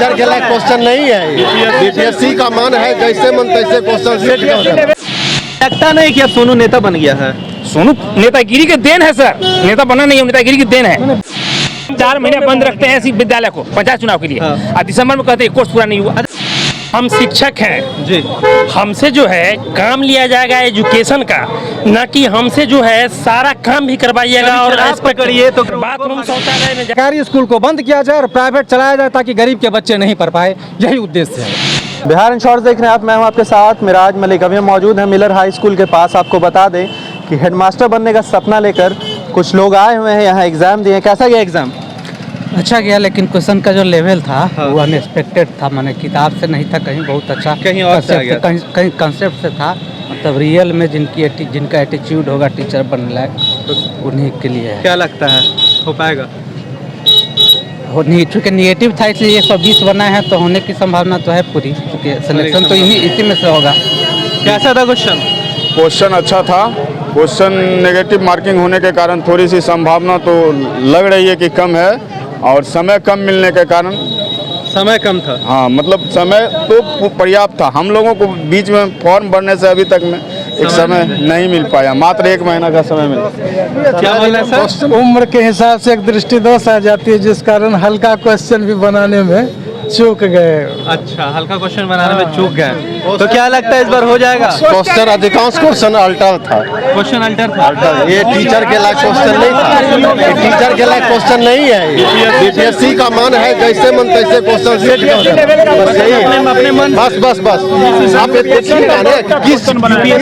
Teacher के लायक question नहीं है। बीपीएससी का मान है जैसे मन तैसे क्वेश्चन सेट कर। लगता नहीं कि अब सोनू नेता बन गया है। सोनू नेतागिरी के देन है सर, नेता बना नहीं है, नेतागिरी की देन है। 4 महीने बंद रखते हैं इसी विद्यालय को पंचायत चुनाव के लिए, और दिसंबर में कहते हैं कोर्स पूरा नहीं हुआ। हम शिक्षक हैं जी, हमसे जो है काम लिया जाएगा एजुकेशन का, न कि हमसे जो है सारा काम भी करवाइएगा और करिए तो बाथरूम शौचालय में सरकारी स्कूल को बंद किया जाए और प्राइवेट चलाया जाए ताकि गरीब के बच्चे नहीं पढ़ पाए, यही उद्देश्य है। बिहार इंश्योरेंस देख रहे हैं आप, मैं हूं आपके साथ मिराज मलिक। अभी हम मौजूद हैं मिलर हाई स्कूल के पास। आपको बता दें कि हेडमास्टर बनने का सपना लेकर कुछ लोग आए हुए हैं, यहाँ एग्जाम दिए। कैसा गया एग्जाम? अच्छा गया, लेकिन क्वेश्चन का जो लेवल था वो अनएक्सपेक्टेड था। मैंने किताब से नहीं था, कहीं बहुत अच्छा कहीं और से आ गया, कहीं कंसेप्ट से था। मतलब रियल में जिनका एटीट्यूड होगा टीचर बनने लायक तो उन्हीं के लिए है। क्या लगता है हो पाएगा? चूँकि निगेटिव था इसलिए 120 बना है, तो होने की संभावना तो है पूरी, क्योंकि सिलेक्शन तो इसी में से होगा। कैसा था क्वेश्चन? क्वेश्चन अच्छा था। क्वेश्चन नेगेटिव मार्किंग होने के कारण थोड़ी सी संभावना तो लग रही है कि कम है, और समय कम मिलने के कारण समय कम था। हाँ, मतलब समय तो पर्याप्त था। हम लोगों को बीच में फॉर्म भरने से अभी तक में एक समय नहीं मिल पाया, मात्र 1 महीना का समय मिला। क्या बोल रहे हैं सर? उम्र के हिसाब से एक दृष्टि दोष आ जाती है, जिस कारण हल्का क्वेश्चन भी बनाने में चूक गए। अच्छा, हल्का क्वेश्चन बनाने में चूक गए। तो क्या लगता है इस बार हो जाएगा? क्वेश्चन अधिकांश क्वेश्चन अल्टर था। क्वेश्चन अल्टर था। ये टीचर के लायक क्वेश्चन नहीं था। ये टीचर के लायक क्वेश्चन नहीं है। बीपीएससी का मान है जैसे मन तैसे क्वेश्चन सेट कर। बस यही है, अपने मन। बस बस बस आप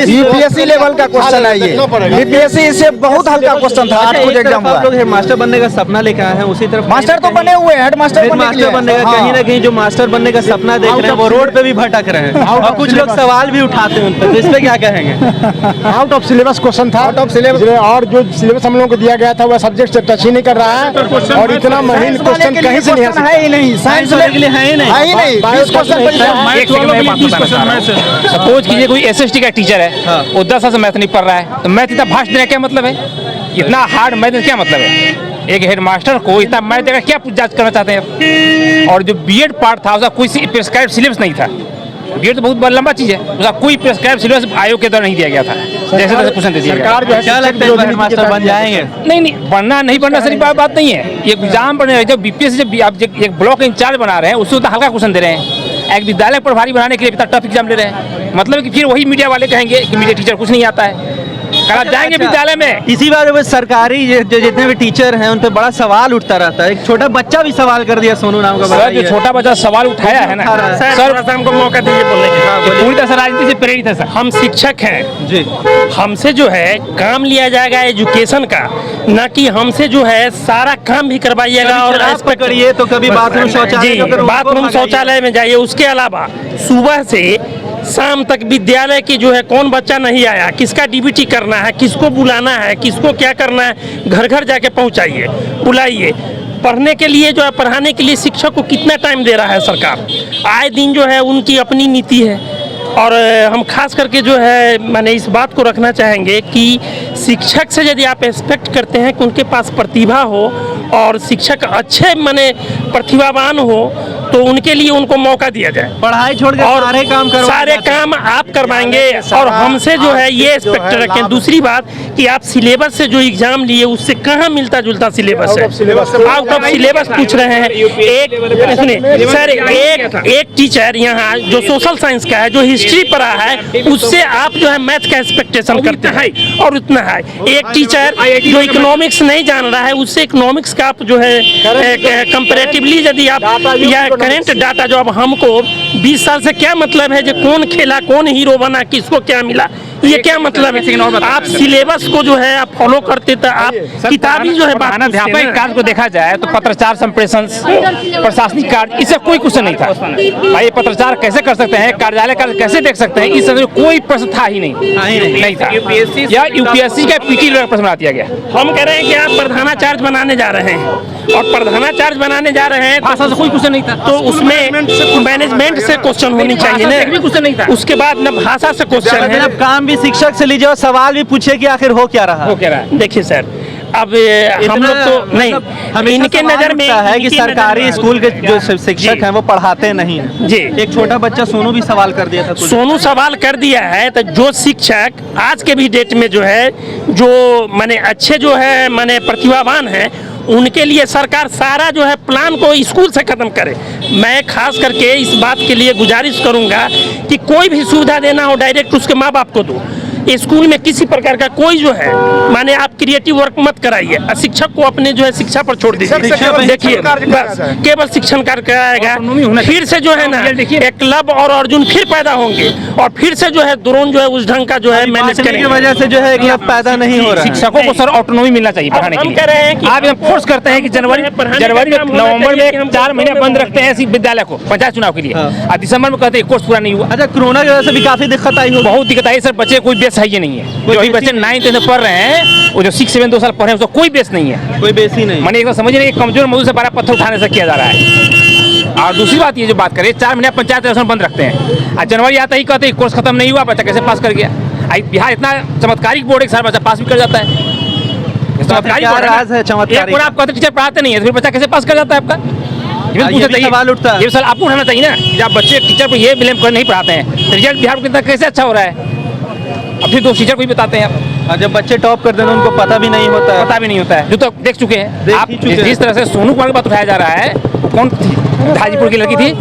यूपीएससी लेवल का क्वेश्चन है ये। बीपीएससी इससे बहुत हल्का क्वेश्चन था। आज खुद एग्जाम हुआ। आप लोग हेडमास्टर बनने का सपना लेकर आए हैं, उसी तरफ मास्टर तो बने हुए हैं, हेडमास्टर बनने का कहीं ना कहीं जो मास्टर बनने का सपना देख रहे हैं वो रोड पे भी भटक रहे हैं, और कुछ लोग सवाल भी उठाते हैं उन पर। तो इस पे क्या कहेंगे? आउट ऑफ सिलेबस क्वेश्चन था, आउट ऑफ सिलेबस, और जो सिलेबस हम लोगों को दिया गया था वह सब्जेक्ट से टच ही नहीं कर रहा है, और इतना महीन क्वेश्चन कहीं से नहीं है ही नहीं। साइंस के लिए है ही नहीं। सपोज कीजिए कोई एसएसटी का टीचर है, वो 10 साल से मैथ नहीं पढ़ रहा है, तो मैथ इतना भाषण देने का क्या मतलब है? इतना हार्ड मैथ क्या मतलब है? एक हेडमास्टर को इतना मैथ देकर क्या जांच करना चाहते हैं? और जो बीएड पार्ट था उसका कोई प्रिस्क्राइब सिलेबस नहीं था। बीएड तो बहुत लंबा चीज है, उसका कोई प्रिस्क्राइब सिलेबस आयोग के द्वारा नहीं दिया गया था। जैसे तैसे क्वेश्चन दे दिया गया। क्या लगता है हेडमास्टर बन जाएंगे? नहीं, बनना नहीं बनना सही बात नहीं है। ये एग्जाम पढ़ने जब बीपीएससी जब आप एक ब्लॉक इंचार्ज बना रहे हैं, उससे तो हल्का क्वेश्चन दे रहे हैं। एक विद्यालय प्रभारी बनाने के लिए इतना टफ एग्जाम ले रहे हैं, मतलब कि फिर वही मीडिया वाले कहेंगे कि मीडिया टीचर कुछ नहीं आता है। कल आप जाएंगे विद्यालय में, इसी बार में सरकारी जो जितने भी टीचर हैं उन पे बड़ा सवाल उठता रहता है। एक छोटा बच्चा भी सवाल कर दिया, सोनू नाम का सर, जो छोटा बच्चा सवाल उठाया है ना सर, हमको मौका दीजिए बोलने की। पूरी तरह से राजनीति से प्रेरित है सर। हम शिक्षक हैं जी, हमसे जो है काम लिया जाएगा एजुकेशन का, न कि हमसे जो है सारा काम भी करवाइएगा और करिए तो कभी बाथरूम शौचालय, बाथरूम शौचालय में जाइए। उसके अलावा सुबह से शाम तक विद्यालय की जो है कौन बच्चा नहीं आया, किसका डीबीटी करना है, किसको बुलाना है, किसको क्या करना है, घर घर जाके पहुंचाइए, बुलाइए। पढ़ने के लिए जो है, पढ़ाने के लिए शिक्षक को कितना टाइम दे रहा है सरकार? आए दिन जो है उनकी अपनी नीति है, और हम खास करके जो है मैंने इस बात को रखना चाहेंगे कि शिक्षक से यदि आप एक्सपेक्ट करते हैं कि उनके पास प्रतिभा हो और शिक्षक अच्छे माने प्रतिभावान हो, तो उनके लिए उनको मौका दिया जाए। पढ़ाई छोड़कर और सारे काम आप करवाएंगे, और हमसे जो है ये एक्सपेक्ट रखें। दूसरी बात कि आप सिलेबस से जो एग्जाम लिए उससे कहाँ मिलता जुलता सिलेबस है? आउट ऑफ सिलेबस पूछ रहे हैं। एक सर, एक टीचर यहाँ जो सोशल साइंस का है, जो हिस्ट्री पढ़ा है, उससे आप जो है मैथ का एक्सपेक्टेशन करते हैं, और उतना है। एक टीचर जो इकोनॉमिक्स नहीं जान रहा है, उससे इकोनॉमिक्स का आप जो है कंपैरेटिवली यदि आप या करेंट डाटा जो अब हमको 20 साल से क्या मतलब है जो कौन खेला, कौन हीरो बना, किसको क्या मिला, ये क्या मतलब है? आप सिलेबस को जो है आप फॉलो करते तो आप किताबी जो है अध्यापक कार्य को देखा जाए तो पत्रचार संप्रेषण, प्रशासनिक कार्य, इससे कोई क्वेश्चन नहीं था। भाई पत्रचार कैसे कर सकते हैं, कार्यालय कार्य कैसे देख सकते हैं, इस तरह कोई प्रश्न था ही नहीं था। या यूपीएससी का पीटी प्रश्न बना दिया गया। हम कह रहे हैं कि आप प्रधानाचार्य बनाने जा रहे हैं, और प्रधानाचार्य बनाने जा रहे हैं, भाषा से कोई क्वेश्चन नहीं था, तो उसमें मैनेजमेंट से क्वेश्चन होनी चाहिए ना, क्वेश्चन नहीं था। उसके बाद न भाषा से क्वेश्चन है। काम भी शिक्षक से लीजिए और सवाल भी पूछे कि आखिर हो क्या रहा देखिए सर, अब हम लोग तो नहीं, हमें इनके नज़र में है कि इनकी सरकारी नज़र में- स्कूल के जो शिक्षक जी। हैं वो पढ़ाते नहीं हैं। जी। एक छोटा बच्चा सोनू भी सवाल कर दिया था कुछ। सोनू सवाल कर दिया है, तो जो शिक्षक आज के भी डेट में जो है, जो माने अच्छे जो है माने प्रतिभावान है, उनके लिए सरकार सारा जो है प्लान को स्कूल से खत्म करे। मैं खास करके इस बात के लिए गुजारिश करूंगा कि कोई भी सुविधा देना हो डायरेक्ट उसके माँ बाप को दो। स्कूल में किसी प्रकार का कोई जो है माने आप क्रिएटिव वर्क मत कराइए, और शिक्षक को अपने जो है शिक्षा पर छोड़ दीजिए। देखिए बस केवल शिक्षण कार्य कराएगा, फिर से जो है ना एक क्लब और अर्जुन फिर पैदा होंगे, और फिर से जो है द्रोण जो है उस ढंग का जो है मैनेज बांटने की करेंगे। वजह से जो है एक क्लब पैदा नहीं हो रहा है। शिक्षकों को सर ऑटोनॉमी मिलना चाहिए पढ़ाने के हम लिए। कह रहे हैं कि आप हम फोर्स करते हैं कि जनवरी पढ़ाने का काम होना नवंबर चाहिए कि हम में 4 महीने बंद रखते हैं इसी विद्यालय को पंचायत चुनाव के लिए, और दिसंबर में कहते हैं कोर्स पूरा नहीं हुआ। अच्छा, कोरोना की वजह से भी काफी दिक्कत आई हो। बहुत दिक्कत आई सर, बच्चे कोई बेस है ही नहीं है। जो अभी बच्चे 9th 10th पढ़ रहे हैं, वो जो 6 7 2 साल पढ़ रहे हैं उसका कोई बेस नहीं है, कोई बेस ही नहीं। मैंने एक बार समझ नहीं, कमजोर मजदूर से 12 पत्थर उठाने से किया जा रहा है। और दूसरी बात ये जो बात करें, 4 महीने पंचायत इलेक्शन बंद रखते हैं, और जनवरी आता ही कहते हैं कोर्स खत्म नहीं हुआ, बच्चा कैसे पास कर गया। बिहार इतना चमत्कारिक बोर्ड है कि सारा बच्चा पास भी कर जाता है। चमत्कारिक क्या बोर्ड है ना। राज है चमत्कारिक? एक बोर्ड आप कहते टीचर पढ़ाते नहीं है, तो फिर बच्चा कैसे पास कर जाता है आपका? ये भी ये पूछना भी चाहिए। सवाल उठता है। ये सवाल आपको उठाना चाहिए ना, कि आप बच्चे टीचर को ये ब्लेम कर नहीं पढ़ाते हैं, तो रिजल्ट बिहार में कितना कैसे अच्छा हो रहा है? अब फिर 2 टीचर को ही बताते हैं आप, और जब बच्चे टॉप करते हैं तो उनको पता भी नहीं होता है। पता भी नहीं होता है, जो तो देख चुके हैं देख आप। ही चुके हैं। जिस तरह से सोनू कुमार की बात उठाया जा रहा है, वो कौन थी? हाजीपुर की लड़की थी,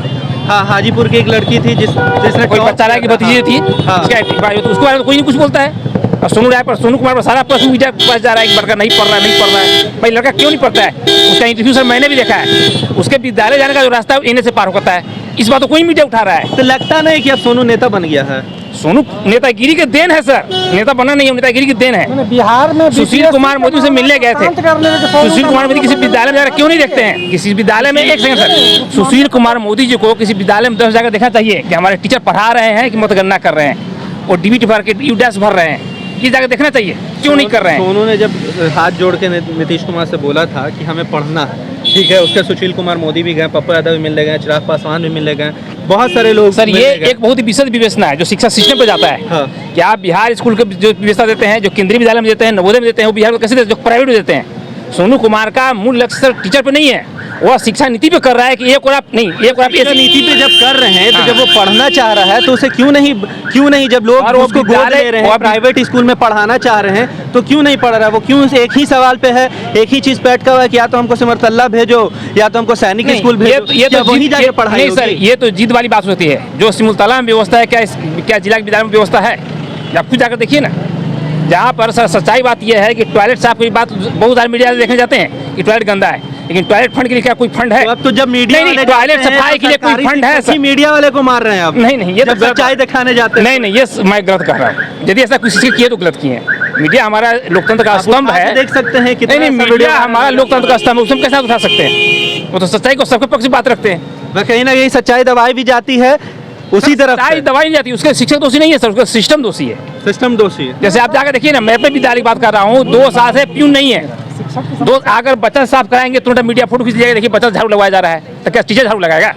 हाँ, हाजीपुर की एक लड़की थी जिसने कोई top बच्चा राय की भतीजी थी, हाँ। उसका तो उसको बारे में कोई नहीं कुछ बोलता है। और सोनू कुमार पर सारा प्रश्न मीडिया के पास जा रहा है कि लड़का नहीं पढ़ रहा है। भाई लड़का क्यों नहीं पढ़ता है? उसका इंटरव्यू सर मैंने भी देखा है, उसके विद्यालय जाने का जो रास्ता है वो इन्हें से पार होता है। इस बात को कोई मीडिया उठा रहा है। तो लगता नहीं कि अब सोनू नेता बन गया है। सोनू नेतागिरी के देन है सर, नेता बना नहीं है, नेतागिरी की देन है। बिहार में सुशील कुमार मोदी से मिलने गए थे। सुशील कुमार मोदी किसी विद्यालय में जाकर क्यों नहीं देखते हैं? किसी विद्यालय में, एक सेकंड सर, सुशील कुमार मोदी जी को किसी विद्यालय में 10 जाकर देखना चाहिए कि हमारे टीचर पढ़ा रहे हैं कि मतगणना कर रहे हैं, और डीबीटी भर के यूडैश भर रहे हैं, ये जाकर देखना चाहिए, क्यों नहीं कर रहे हैं? सोनू ने जब हाथ जोड़ के नीतीश कुमार से बोला था कि हमें पढ़ना है, ठीक है, उसके सुशील कुमार मोदी भी गए, पप्पू यादव भी मिलने गए, चिराग पासवान भी मिलने गए, बहुत सारे लोग सर ये मिलने गए। एक बहुत ही विशद विवेचना है जो शिक्षा सिस्टम पे जाता है। हाँ। कि आप बिहार स्कूल के जो व्यवस्था देते हैं, जो केंद्रीय विद्यालय में देते हैं, नवोदय में देते हैं, वो बिहार को कैसे देते हैं? जो प्राइवेट में देते हैं। सोनू कुमार का मूल लक्ष्य सर टीचर पे नहीं है, वो शिक्षा नीति पे कर रहा है कि एक और आप नहीं, एक और आप शिक्षा नीति पे जब कर रहे हैं तो हाँ। जब वो पढ़ना चाह रहा है तो उसे क्यों नहीं जब लोग और वो उसको गोद विद्यालय- ले रहे वो हैं, आप- प्राइवेट स्कूल में पढ़ाना चाह रहे हैं तो क्यों नहीं पढ़ रहा है? वो क्यों एक ही सवाल पे है, एक ही चीज पे अटका हुआ है कि या तो हमको सिमरतल्ला भेजो या तो हमको सैनिक स्कूल भेजो। क्या वहीं जाके पढ़ाई नहीं सर, होगी? ये तो जिद वाली बात होती है। जो सिमुलतला में व्यवस्था है, क्या जिला के विद्यालय में व्यवस्था है? आप खुद जाकर देखिए ना। जहाँ पर सर सच्चाई बात यह है कि टॉयलेट साफ की बात बहुत सारे मीडिया देखने जाते हैं कि टॉयलेट गंदा है, लेकिन टॉयलेट फंड के लिए क्या कोई फंड है? तो अब तो जब मीडिया नहीं, वाले टॉयलेट जाते हैं, सफाई तो के लिए कोई सरकारी फंड है शिक्षक ही सर? मीडिया वाले को मार रहे हैं आप। नहीं, ये तो जब गलत सच्चाई बात- दिखाने जाते हैं। नहीं, ये मैं गलत कह रहा हूँ। यदि ऐसा किसी से किए तो गलत किए हैं। मीडिया हमारा लोकतंत्र का स्तंभ है। देख सकते हैं कितना नहीं, ऐसा मीडिया वीडियो हमारा लोकतंत्र का स्तंभ है, उसमें कैसे उठा सकते हैं? वो तो सच्चाई को सबके पक्ष से बात रखते हैं। वह कहीं ना कहीं सच्चाई दबाई भी जाती है उसी तरफ सच्चाई से। दवाई नहीं जाती, उसके शिक्षक दोषी नहीं है सर, उसका सिस्टम दोषी है। सिस्टम दोषी है। जैसे आप जाकर देखिए ना, मैं अपने विद्यालय की बात कर रहा हूँ, 2 साल से प्यून नहीं है। अगर बच्चा साफ कराएंगे तुरंत मीडिया फोटो खींच जाएगा, देखिए बच्चा झाड़ू लगवाया जा रहा है, तो क्या टीचर झाड़ू लगाएगा?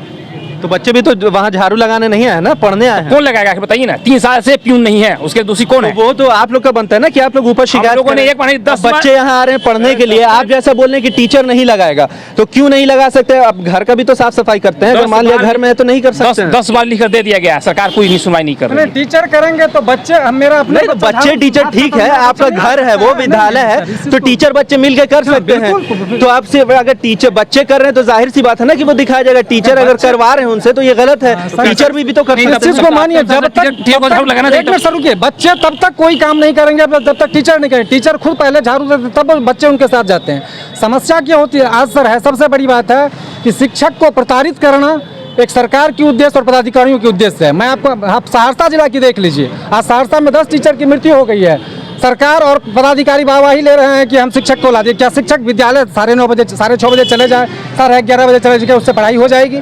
तो बच्चे भी तो वहाँ झाड़ू लगाने नहीं आए ना, पढ़ने आए हैं। कौन लगाएगा बताइए ना? 3 साल से प्यून नहीं है, उसके दोषी कौन है? तो वो तो आप लोग का बनता है ना कि आप लोग ऊपर शिकायत लोगों ने करें। एक बार नहीं, 10 अब बच्चे यहाँ आ रहे हैं पढ़ने के लिए, आप जैसा बोल रहे हैं कि टीचर नहीं लगाएगा, तो क्यों नहीं लगा सकते? अब घर का भी तो साफ सफाई करते हैं, अगर मान लिया घर में है तो नहीं कर सकते हैं। 10 बार लिख कर दे दिया गया, सरकार कोई नहीं सुनवाई नहीं कर रही है। टीचर करेंगे तो बच्चे मेरा अपने नहीं, तो बच्चे टीचर ठीक है, आपका घर है, वो विद्यालय है, तो टीचर बच्चे मिलकर कर सकते हैं। तो आपसे अगर टीचर बच्चे कर रहे हैं तो जाहिर सी बात है ना कि वो दिखाया जाएगा। टीचर अगर करवा रहे हैं उनसे तो ये गलत है। टीचर भी तो कर नहीं, सकते इस चीज हैं। को मानिए, जब तक टीचर को झाड़ू लगाना एक चाहिए। मिनट सर रुकिए, बच्चे तब तक कोई काम नहीं करेंगे जब तक टीचर नहीं करेंगे। टीचर खुद पहले झाड़ू देते तब बच्चे उनके साथ जाते हैं। समस्या क्या होती है आज सर, है सबसे बड़ी बात है कि शिक्षक को प्रताड़ित करना एक सरकार की उद्देश्य और पदाधिकारियों की उद्देश्य है। मैं आपको, आप सहरसा जिला की देख लीजिए, आज सहरसा में 10 टीचर की मृत्यु हो गई है। सरकार और पदाधिकारी वाहवाही ले रहे हैं कि हम शिक्षक को ला दिए। क्या शिक्षक विद्यालय 9:30 बजे 6:30 बजे चले जाए, 11:30 बजे चले जाए, उससे पढ़ाई हो जाएगी?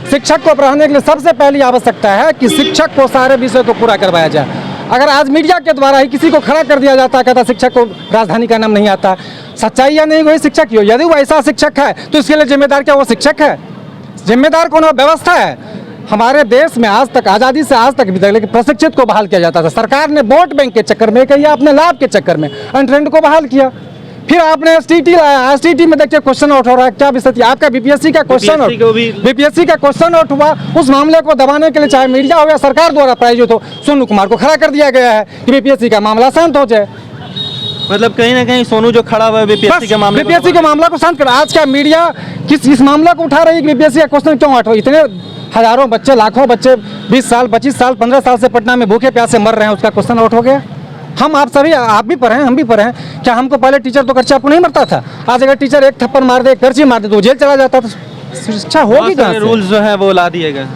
शिक्षक को पढ़ाने के लिए सबसे पहली आवश्यकता है कि शिक्षक को सारे विषय को पूरा करवाया जाए। अगर आज मीडिया के द्वारा ही किसी को खड़ा कर दिया जाता है, कहता शिक्षक को राजधानी का नाम नहीं आता, सच्चाई या नहीं वही शिक्षक ही हो। यदि वो ऐसा शिक्षक है तो इसके लिए जिम्मेदार क्या वो शिक्षक है? जिम्मेदार कौन? व्यवस्था है। हमारे देश में आज तक, आज़ादी से आज तक भी तक, लेकिन प्रशिक्षित को बहाल किया जाता था। सरकार ने वोट बैंक के चक्कर में, कहिए अपने लाभ के चक्कर में अनट्रेंड को बहाल किया। फिर आपने एसटीटी लाया, एसटीटी में देखिए क्वेश्चन आउट हो रहा है, क्या स्थिति आपका बीपीएससी का क्वेश्चन बीपीएससी का क्वेश्चन आउट हुआ, उस मामले को दबाने के लिए चाहे मीडिया हो या सरकार द्वारा प्रायोजित हो, सोनू कुमार को खड़ा कर दिया गया है कि बीपीएससी का मामला शांत हो जाए। मतलब कहीं ना कहीं सोनू जो खड़ा हुआ है बीपीएससी के मामले बीपीएससी के मामला को शांत कर, आज का मीडिया इस मामला को उठा रही है कि बीपीएससी का क्वेश्चन क्यों आउट हो। इतने हजारों बच्चे, लाखों बच्चे 20 साल 25 साल 15 साल से पटना में भूखे प्यासे मर रहे हैं, उसका क्वेश्चन आउट हो गया। हम आप सभी, आप भी पढ़े हैं, हम भी पढ़े हैं, क्या हमको पहले टीचर तो कच्चा आपको नहीं मरता था? आज अगर टीचर एक थप्पड़ मार दे, एक पर्ची मार दे तो जेल चला जाता, तो शिक्षा होगी कहाँ से? रूल्स जो है वो ला दिए गए,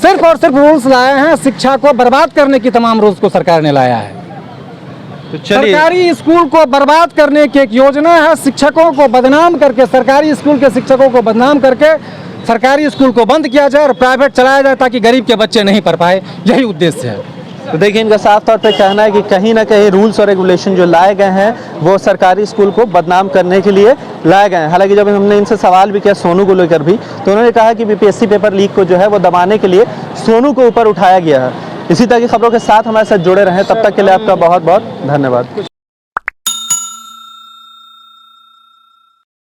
सिर्फ और सिर्फ रूल्स लाए हैं, शिक्षा को बर्बाद करने की तमाम रूल्स को सरकार ने लाया है। तो चलिए, सरकारी स्कूल को बर्बाद करने की एक योजना है, शिक्षकों को बदनाम करके, सरकारी स्कूल के शिक्षकों को बदनाम करके सरकारी स्कूल को बंद किया जाए और प्राइवेट चलाया जाए ताकि गरीब के बच्चे नहीं पढ़ पाए, यही उद्देश्य है। तो देखिए इनका साफ तौर पे कहना है कि कहीं ना कहीं रूल्स और रेगुलेशन जो लाए गए हैं वो सरकारी स्कूल को बदनाम करने के लिए लाए गए हैं। हालांकि जब हमने इनसे सवाल भी किया सोनू को लेकर भी, तो उन्होंने कहा कि बीपीएससी पेपर लीक को जो है वो दबाने के लिए सोनू को ऊपर उठाया गया है। इसी तरह की खबरों के साथ हमारे साथ जुड़े रहें, तब तक के लिए आपका बहुत बहुत धन्यवाद।